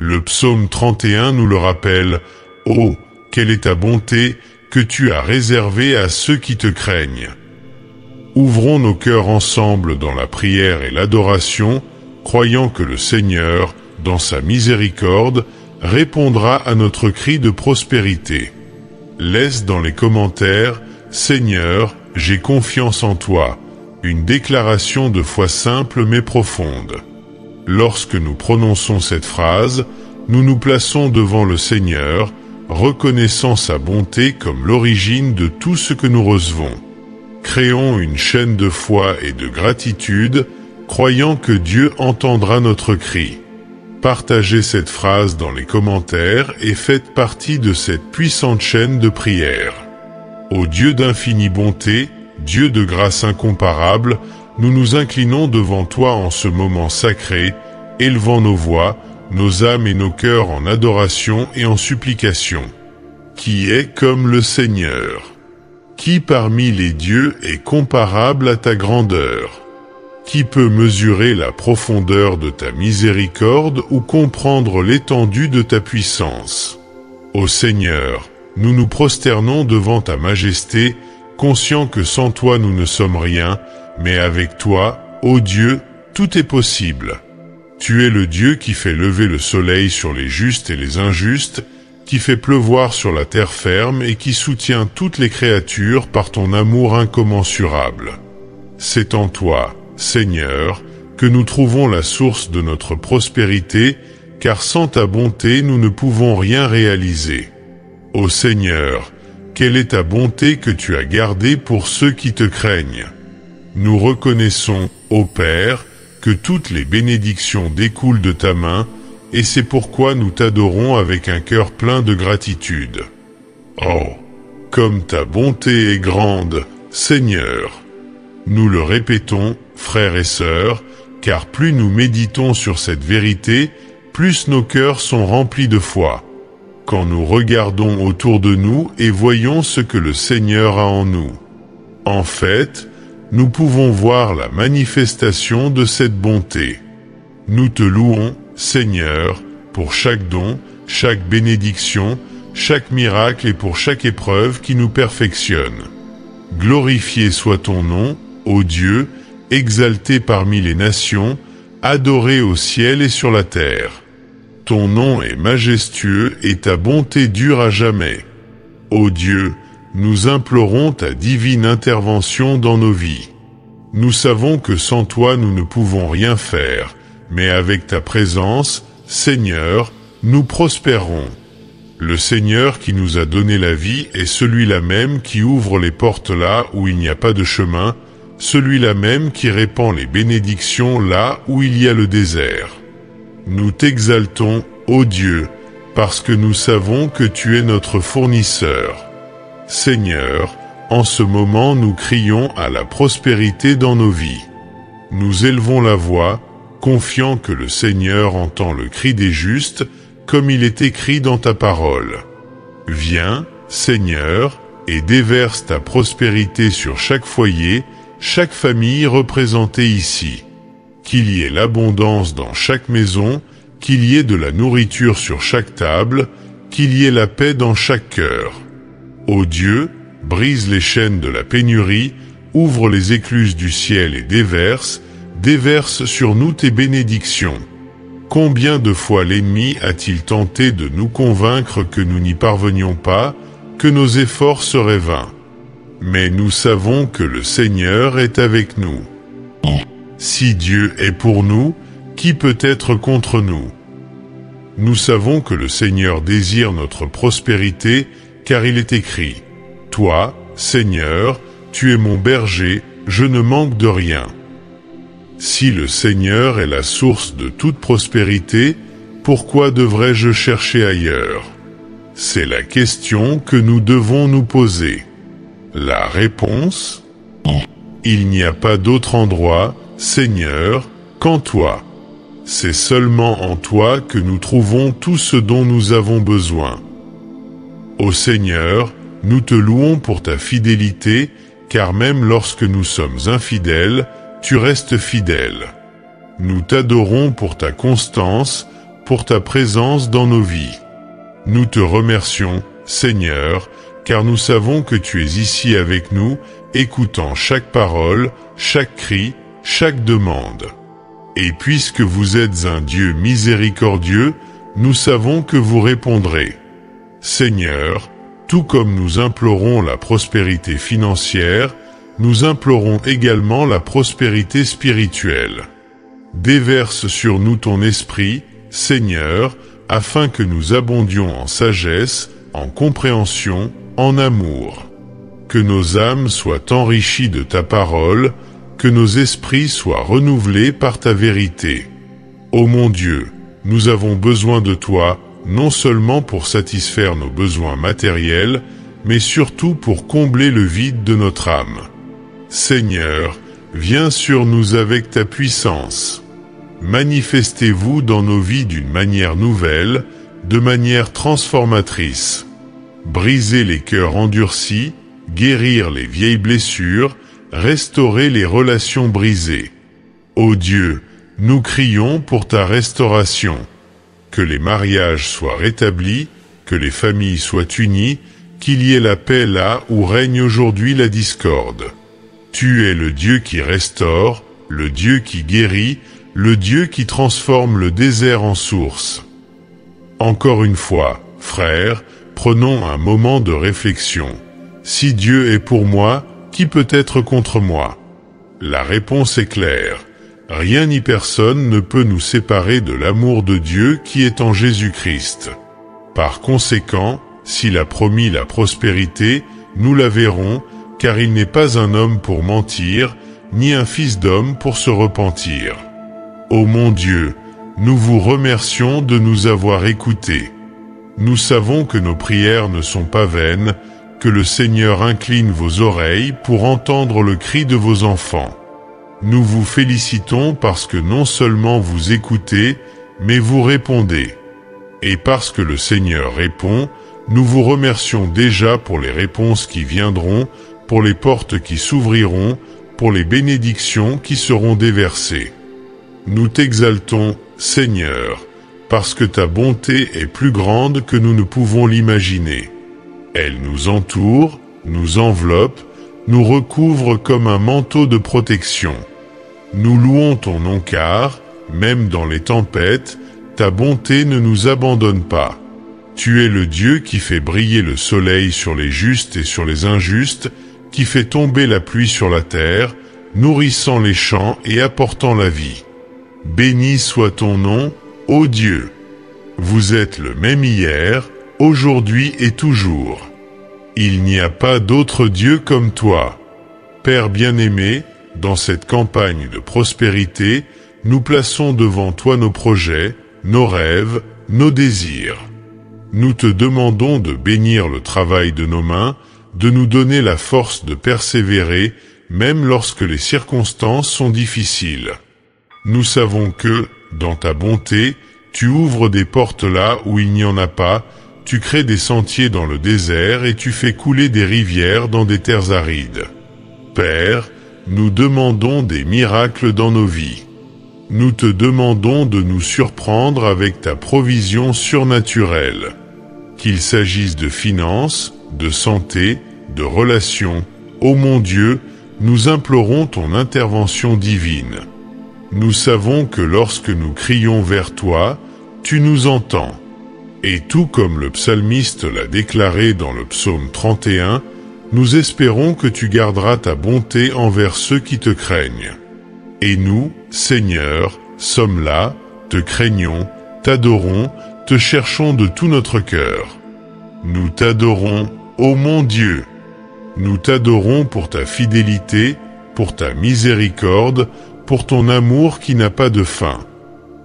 Le psaume 31 nous le rappelle. Oh, quelle est ta bonté que tu as réservée à ceux qui te craignent. Ouvrons nos cœurs ensemble dans la prière et l'adoration, croyant que le Seigneur, dans sa miséricorde, répondra à notre cri de prospérité. Laisse dans les commentaires « Seigneur, j'ai confiance en toi », une déclaration de foi simple mais profonde. Lorsque nous prononçons cette phrase, nous nous plaçons devant le Seigneur, reconnaissant sa bonté comme l'origine de tout ce que nous recevons. Créons une chaîne de foi et de gratitude, croyant que Dieu entendra notre cri. Partagez cette phrase dans les commentaires et faites partie de cette puissante chaîne de prière. Ô Dieu d'infinie bonté, Dieu de grâce incomparable, nous nous inclinons devant toi en ce moment sacré, élevant nos voix, nos âmes et nos cœurs en adoration et en supplication. Qui est comme le Seigneur? Qui parmi les dieux est comparable à ta grandeur? Qui peut mesurer la profondeur de ta miséricorde ou comprendre l'étendue de ta puissance? Ô Seigneur, nous nous prosternons devant ta majesté, conscients que sans toi nous ne sommes rien, mais avec toi, ô Dieu, tout est possible. Tu es le Dieu qui fait lever le soleil sur les justes et les injustes, qui fait pleuvoir sur la terre ferme et qui soutient toutes les créatures par ton amour incommensurable. C'est en toi, Seigneur, que nous trouvons la source de notre prospérité, car sans ta bonté nous ne pouvons rien réaliser. Ô Seigneur, quelle est ta bonté que tu as gardée pour ceux qui te craignent? Nous reconnaissons, ô Père, que toutes les bénédictions découlent de ta main, et c'est pourquoi nous t'adorons avec un cœur plein de gratitude. Oh, comme ta bonté est grande, Seigneur! Nous le répétons, frères et sœurs, car plus nous méditons sur cette vérité, plus nos cœurs sont remplis de foi. Quand nous regardons autour de nous et voyons ce que le Seigneur a en nous. En fait, nous pouvons voir la manifestation de cette bonté. Nous te louons, Seigneur, pour chaque don, chaque bénédiction, chaque miracle et pour chaque épreuve qui nous perfectionne. Glorifié soit ton nom, ô Dieu, exalté parmi les nations, adoré au ciel et sur la terre. Ton nom est majestueux et ta bonté dure à jamais. Ô Dieu, nous implorons ta divine intervention dans nos vies. Nous savons que sans toi nous ne pouvons rien faire, mais avec ta présence, Seigneur, nous prospérons. Le Seigneur qui nous a donné la vie est celui-là même qui ouvre les portes là où il n'y a pas de chemin, celui-là même qui répand les bénédictions là où il y a le désert. Nous t'exaltons, ô Dieu, parce que nous savons que tu es notre fournisseur. Seigneur, en ce moment nous crions à la prospérité dans nos vies. Nous élevons la voix, confiant que le Seigneur entend le cri des justes, comme il est écrit dans ta parole. Viens, Seigneur, et déverse ta prospérité sur chaque foyer, chaque famille représentée ici. Qu'il y ait l'abondance dans chaque maison, qu'il y ait de la nourriture sur chaque table, qu'il y ait la paix dans chaque cœur. Ô Dieu, brise les chaînes de la pénurie, ouvre les écluses du ciel et déverse sur nous tes bénédictions. Combien de fois l'ennemi a-t-il tenté de nous convaincre que nous n'y parvenions pas, que nos efforts seraient vains? Mais nous savons que le Seigneur est avec nous. Si Dieu est pour nous, qui peut être contre nous? Nous savons que le Seigneur désire notre prospérité, car il est écrit « Toi, Seigneur, tu es mon berger, je ne manque de rien. » Si le Seigneur est la source de toute prospérité, pourquoi devrais-je chercher ailleurs? C'est la question que nous devons nous poser. La réponse? Il n'y a pas d'autre endroit, Seigneur, qu'en toi. C'est seulement en toi que nous trouvons tout ce dont nous avons besoin. Ô Seigneur, nous te louons pour ta fidélité, car même lorsque nous sommes infidèles, tu restes fidèle. Nous t'adorons pour ta constance, pour ta présence dans nos vies. Nous te remercions, Seigneur, car nous savons que tu es ici avec nous, écoutant chaque parole, chaque cri, chaque demande. Et puisque vous êtes un Dieu miséricordieux, nous savons que vous répondrez. Seigneur, tout comme nous implorons la prospérité financière, nous implorons également la prospérité spirituelle. Déverse sur nous ton esprit, Seigneur, afin que nous abondions en sagesse, en compréhension, en amour. Que nos âmes soient enrichies de ta parole, que nos esprits soient renouvelés par ta vérité. Ô mon Dieu, nous avons besoin de toi, non seulement pour satisfaire nos besoins matériels, mais surtout pour combler le vide de notre âme. Seigneur, viens sur nous avec ta puissance. Manifestez-vous dans nos vies d'une manière nouvelle, de manière transformatrice. Briser les cœurs endurcis, guérir les vieilles blessures, restaurer les relations brisées. Ô Dieu, nous crions pour ta restauration. Que les mariages soient rétablis, que les familles soient unies, qu'il y ait la paix là où règne aujourd'hui la discorde. Tu es le Dieu qui restaure, le Dieu qui guérit, le Dieu qui transforme le désert en source. Encore une fois, frères, prenons un moment de réflexion. Si Dieu est pour moi, qui peut être contre moi? La réponse est claire. Rien ni personne ne peut nous séparer de l'amour de Dieu qui est en Jésus-Christ. Par conséquent, s'il a promis la prospérité, nous la verrons, car il n'est pas un homme pour mentir, ni un fils d'homme pour se repentir. Ô mon Dieu, nous vous remercions de nous avoir écoutés. Nous savons que nos prières ne sont pas vaines, que le Seigneur incline vos oreilles pour entendre le cri de vos enfants. Nous vous félicitons parce que non seulement vous écoutez, mais vous répondez. Et parce que le Seigneur répond, nous vous remercions déjà pour les réponses qui viendront, pour les portes qui s'ouvriront, pour les bénédictions qui seront déversées. Nous t'exaltons, Seigneur, parce que ta bonté est plus grande que nous ne pouvons l'imaginer. Elle nous entoure, nous enveloppe, nous recouvre comme un manteau de protection. Nous louons ton nom car, même dans les tempêtes, ta bonté ne nous abandonne pas. Tu es le Dieu qui fait briller le soleil sur les justes et sur les injustes, qui fait tomber la pluie sur la terre, nourrissant les champs et apportant la vie. Béni soit ton nom, ô Dieu. Vous êtes le même hier, aujourd'hui et toujours. Il n'y a pas d'autre Dieu comme toi. Père bien-aimé, dans cette campagne de prospérité, nous plaçons devant toi nos projets, nos rêves, nos désirs. Nous te demandons de bénir le travail de nos mains, de nous donner la force de persévérer, même lorsque les circonstances sont difficiles. Nous savons que, dans ta bonté, tu ouvres des portes là où il n'y en a pas, tu crées des sentiers dans le désert et tu fais couler des rivières dans des terres arides. Père, nous demandons des miracles dans nos vies. Nous te demandons de nous surprendre avec ta provision surnaturelle. Qu'il s'agisse de finances, de santé, de relations, ô mon Dieu, nous implorons ton intervention divine. Nous savons que lorsque nous crions vers toi, tu nous entends. Et tout comme le psalmiste l'a déclaré dans le psaume 31, nous espérons que tu garderas ta bonté envers ceux qui te craignent. Et nous, Seigneur, sommes là, te craignons, t'adorons, te cherchons de tout notre cœur. Nous t'adorons, ô mon Dieu. Nous t'adorons pour ta fidélité, pour ta miséricorde, pour ton amour qui n'a pas de fin.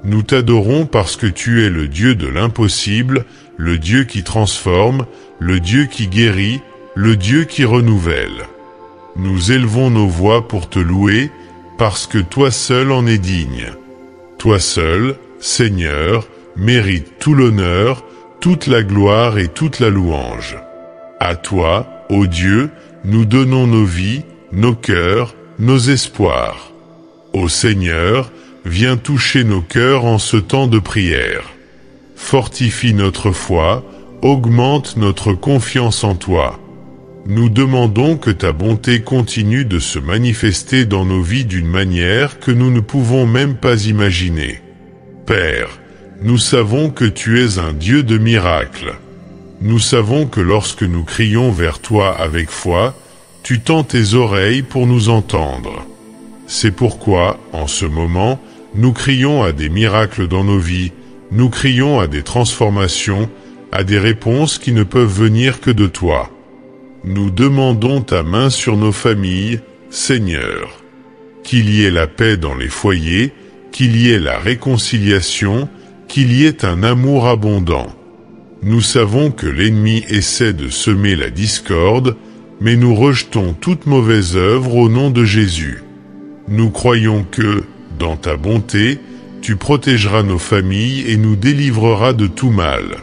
Nous t'adorons parce que tu es le Dieu de l'impossible, le Dieu qui transforme, le Dieu qui guérit, le Dieu qui renouvelle. Nous élevons nos voix pour te louer, parce que toi seul en es digne. Toi seul, Seigneur, mérites tout l'honneur, toute la gloire et toute la louange. À toi, ô Dieu, nous donnons nos vies, nos cœurs, nos espoirs. Ô Seigneur, viens toucher nos cœurs en ce temps de prière. fortifie notre foi, augmente notre confiance en toi. Nous demandons que ta bonté continue de se manifester dans nos vies d'une manière que nous ne pouvons même pas imaginer. Père, nous savons que tu es un Dieu de miracles. Nous savons que lorsque nous crions vers toi avec foi, tu tends tes oreilles pour nous entendre. C'est pourquoi, en ce moment, nous crions à des miracles dans nos vies, nous crions à des transformations, à des réponses qui ne peuvent venir que de toi. Nous demandons ta main sur nos familles, Seigneur. Qu'il y ait la paix dans les foyers, qu'il y ait la réconciliation, qu'il y ait un amour abondant. Nous savons que l'ennemi essaie de semer la discorde, mais nous rejetons toute mauvaise œuvre au nom de Jésus. Nous croyons que, dans ta bonté, tu protégeras nos familles et nous délivreras de tout mal.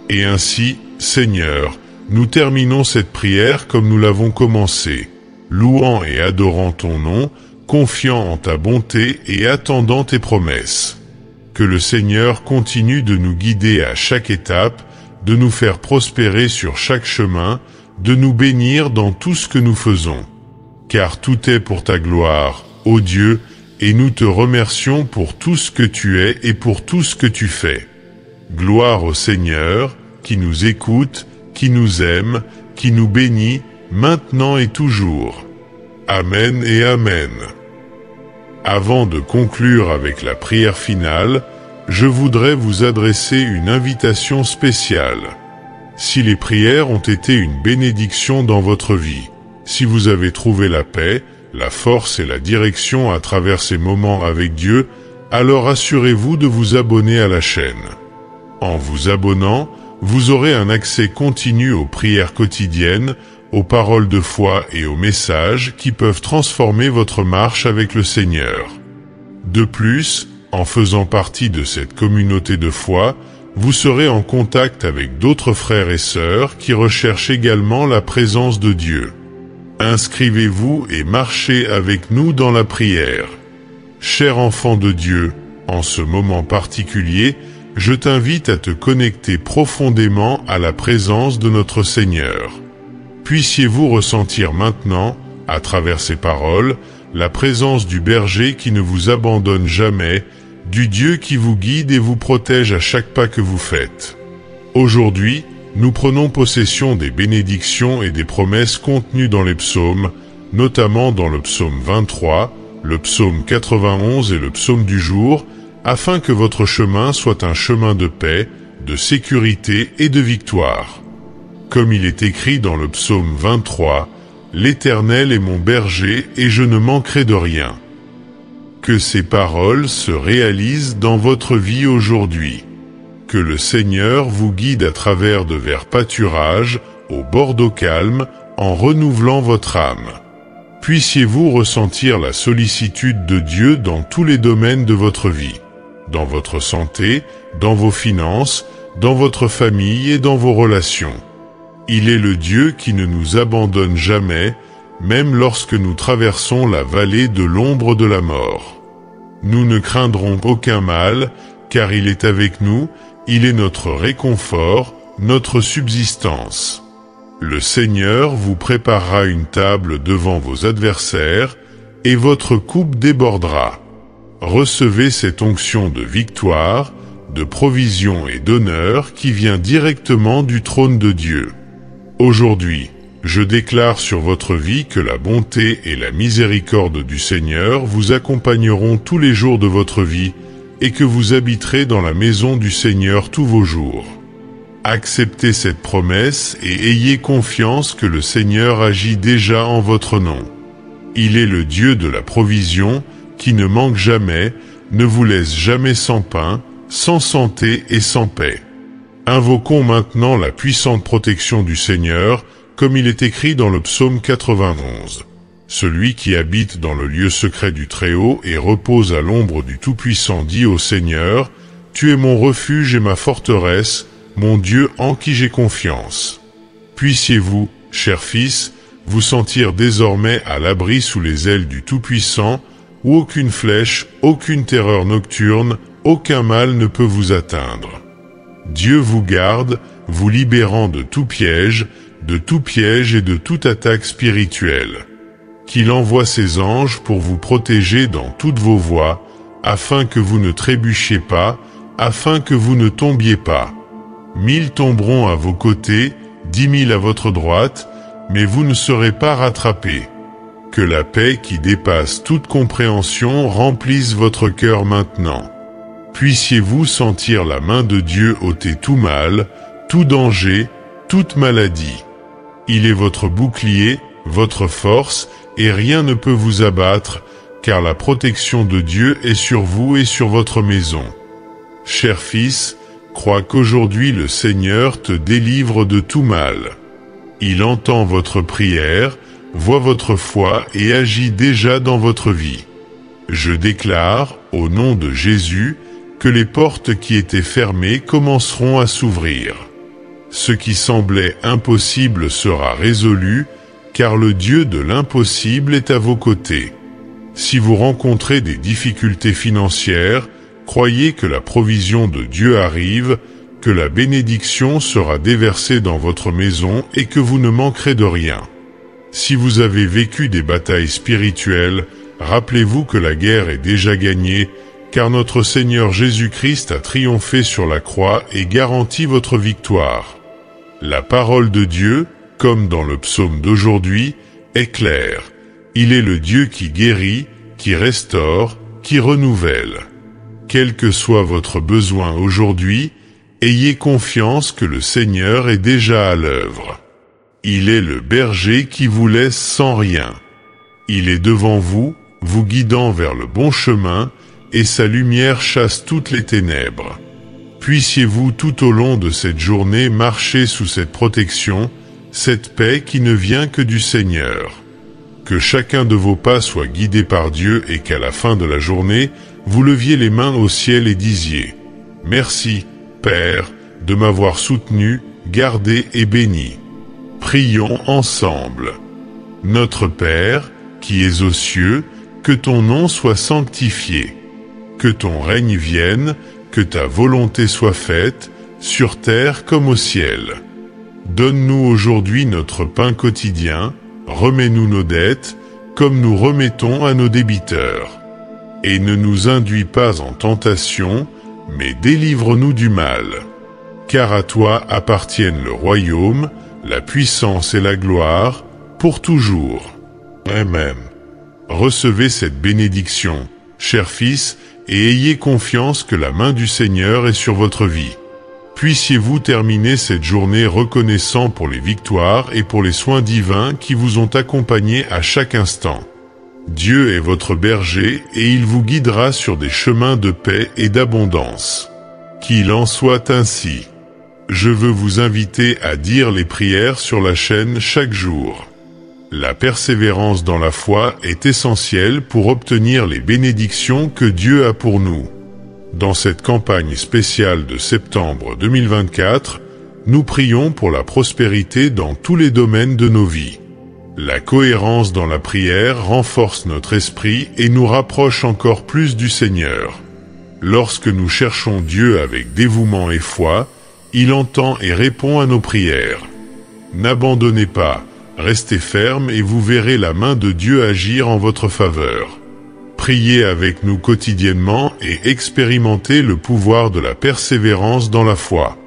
Et ainsi, Seigneur, nous terminons cette prière comme nous l'avons commencée, louant et adorant ton nom, confiant en ta bonté et attendant tes promesses. Que le Seigneur continue de nous guider à chaque étape, de nous faire prospérer sur chaque chemin, de nous bénir dans tout ce que nous faisons. Car tout est pour ta gloire, ô Dieu, et nous te remercions pour tout ce que tu es et pour tout ce que tu fais. Gloire au Seigneur, qui nous écoute, qui nous aime, qui nous bénit, maintenant et toujours. Amen et Amen. Avant de conclure avec la prière finale, je voudrais vous adresser une invitation spéciale. Si les prières ont été une bénédiction dans votre vie, si vous avez trouvé la paix, la force et la direction à travers ces moments avec Dieu, alors assurez-vous de vous abonner à la chaîne. En vous abonnant, vous aurez un accès continu aux prières quotidiennes, aux paroles de foi et aux messages qui peuvent transformer votre marche avec le Seigneur. De plus, en faisant partie de cette communauté de foi, vous serez en contact avec d'autres frères et sœurs qui recherchent également la présence de Dieu. Inscrivez-vous et marchez avec nous dans la prière. Cher enfant de Dieu, en ce moment particulier, je t'invite à te connecter profondément à la présence de notre Seigneur. Puissiez-vous ressentir maintenant, à travers ces paroles, la présence du berger qui ne vous abandonne jamais, du Dieu qui vous guide et vous protège à chaque pas que vous faites. Aujourd'hui, nous prenons possession des bénédictions et des promesses contenues dans les psaumes, notamment dans le psaume 23, le psaume 91 et le psaume du jour, afin que votre chemin soit un chemin de paix, de sécurité et de victoire. Comme il est écrit dans le psaume 23, « L'Éternel est mon berger et je ne manquerai de rien ». Que ces paroles se réalisent dans votre vie aujourd'hui. Que le Seigneur vous guide à travers de verts pâturages, au bord d'eau calme, en renouvelant votre âme. Puissiez-vous ressentir la sollicitude de Dieu dans tous les domaines de votre vie, dans votre santé, dans vos finances, dans votre famille et dans vos relations. Il est le Dieu qui ne nous abandonne jamais, même lorsque nous traversons la vallée de l'ombre de la mort. Nous ne craindrons aucun mal, car il est avec nous, il est notre réconfort, notre subsistance. Le Seigneur vous préparera une table devant vos adversaires, et votre coupe débordera. Recevez cette onction de victoire, de provision et d'honneur qui vient directement du trône de Dieu. Aujourd'hui, je déclare sur votre vie que la bonté et la miséricorde du Seigneur vous accompagneront tous les jours de votre vie et que vous habiterez dans la maison du Seigneur tous vos jours. Acceptez cette promesse et ayez confiance que le Seigneur agit déjà en votre nom. Il est le Dieu de la provision qui ne manque jamais, ne vous laisse jamais sans pain, sans santé et sans paix. Invoquons maintenant la puissante protection du Seigneur, comme il est écrit dans le psaume 91. Celui qui habite dans le lieu secret du Très-Haut et repose à l'ombre du Tout-Puissant dit au Seigneur, « Tu es mon refuge et ma forteresse, mon Dieu en qui j'ai confiance. » Puissiez-vous, chers fils, vous sentir désormais à l'abri sous les ailes du Tout-Puissant, où aucune flèche, aucune terreur nocturne, aucun mal ne peut vous atteindre. Dieu vous garde, vous libérant de tout piège et de toute attaque spirituelle. Qu'il envoie ses anges pour vous protéger dans toutes vos voies, afin que vous ne trébuchiez pas, afin que vous ne tombiez pas. 1000 tomberont à vos côtés, 10 000 à votre droite, mais vous ne serez pas rattrapés. Que la paix qui dépasse toute compréhension remplisse votre cœur maintenant. Puissiez-vous sentir la main de Dieu ôter tout mal, tout danger, toute maladie. Il est votre bouclier, votre force, et rien ne peut vous abattre, car la protection de Dieu est sur vous et sur votre maison. Cher fils, crois qu'aujourd'hui le Seigneur te délivre de tout mal. Il entend votre prière, voit votre foi et agit déjà dans votre vie. Je déclare, au nom de Jésus, que les portes qui étaient fermées commenceront à s'ouvrir. Ce qui semblait impossible sera résolu, car le Dieu de l'impossible est à vos côtés. Si vous rencontrez des difficultés financières, croyez que la provision de Dieu arrive, que la bénédiction sera déversée dans votre maison et que vous ne manquerez de rien. Si vous avez vécu des batailles spirituelles, rappelez-vous que la guerre est déjà gagnée, car notre Seigneur Jésus-Christ a triomphé sur la croix et garanti votre victoire. La parole de Dieu, comme dans le psaume d'aujourd'hui, est claire. Il est le Dieu qui guérit, qui restaure, qui renouvelle. Quel que soit votre besoin aujourd'hui, ayez confiance que le Seigneur est déjà à l'œuvre. Il est le berger qui vous laisse sans rien. Il est devant vous, vous guidant vers le bon chemin, et sa lumière chasse toutes les ténèbres. Puissiez-vous tout au long de cette journée marcher sous cette protection, cette paix qui ne vient que du Seigneur. Que chacun de vos pas soit guidé par Dieu et qu'à la fin de la journée, vous leviez les mains au ciel et disiez « Merci, Père, de m'avoir soutenu, gardé et béni. » Prions ensemble. Notre Père, qui es aux cieux, que ton nom soit sanctifié. Que ton règne vienne, que ta volonté soit faite, sur terre comme au ciel. Donne-nous aujourd'hui notre pain quotidien, remets-nous nos dettes, comme nous remettons à nos débiteurs. Et ne nous induis pas en tentation, mais délivre-nous du mal. Car à toi appartiennent le royaume, la puissance et la gloire, pour toujours. Amen. Recevez cette bénédiction, chers fils, et ayez confiance que la main du Seigneur est sur votre vie. Puissiez-vous terminer cette journée reconnaissant pour les victoires et pour les soins divins qui vous ont accompagné à chaque instant. Dieu est votre berger et il vous guidera sur des chemins de paix et d'abondance. Qu'il en soit ainsi. Je veux vous inviter à dire les prières sur la chaîne chaque jour. La persévérance dans la foi est essentielle pour obtenir les bénédictions que Dieu a pour nous. Dans cette campagne spéciale de septembre 2024, nous prions pour la prospérité dans tous les domaines de nos vies. La cohérence dans la prière renforce notre esprit et nous rapproche encore plus du Seigneur. Lorsque nous cherchons Dieu avec dévouement et foi, il entend et répond à nos prières. N'abandonnez pas, restez ferme et vous verrez la main de Dieu agir en votre faveur. Priez avec nous quotidiennement et expérimentez le pouvoir de la persévérance dans la foi.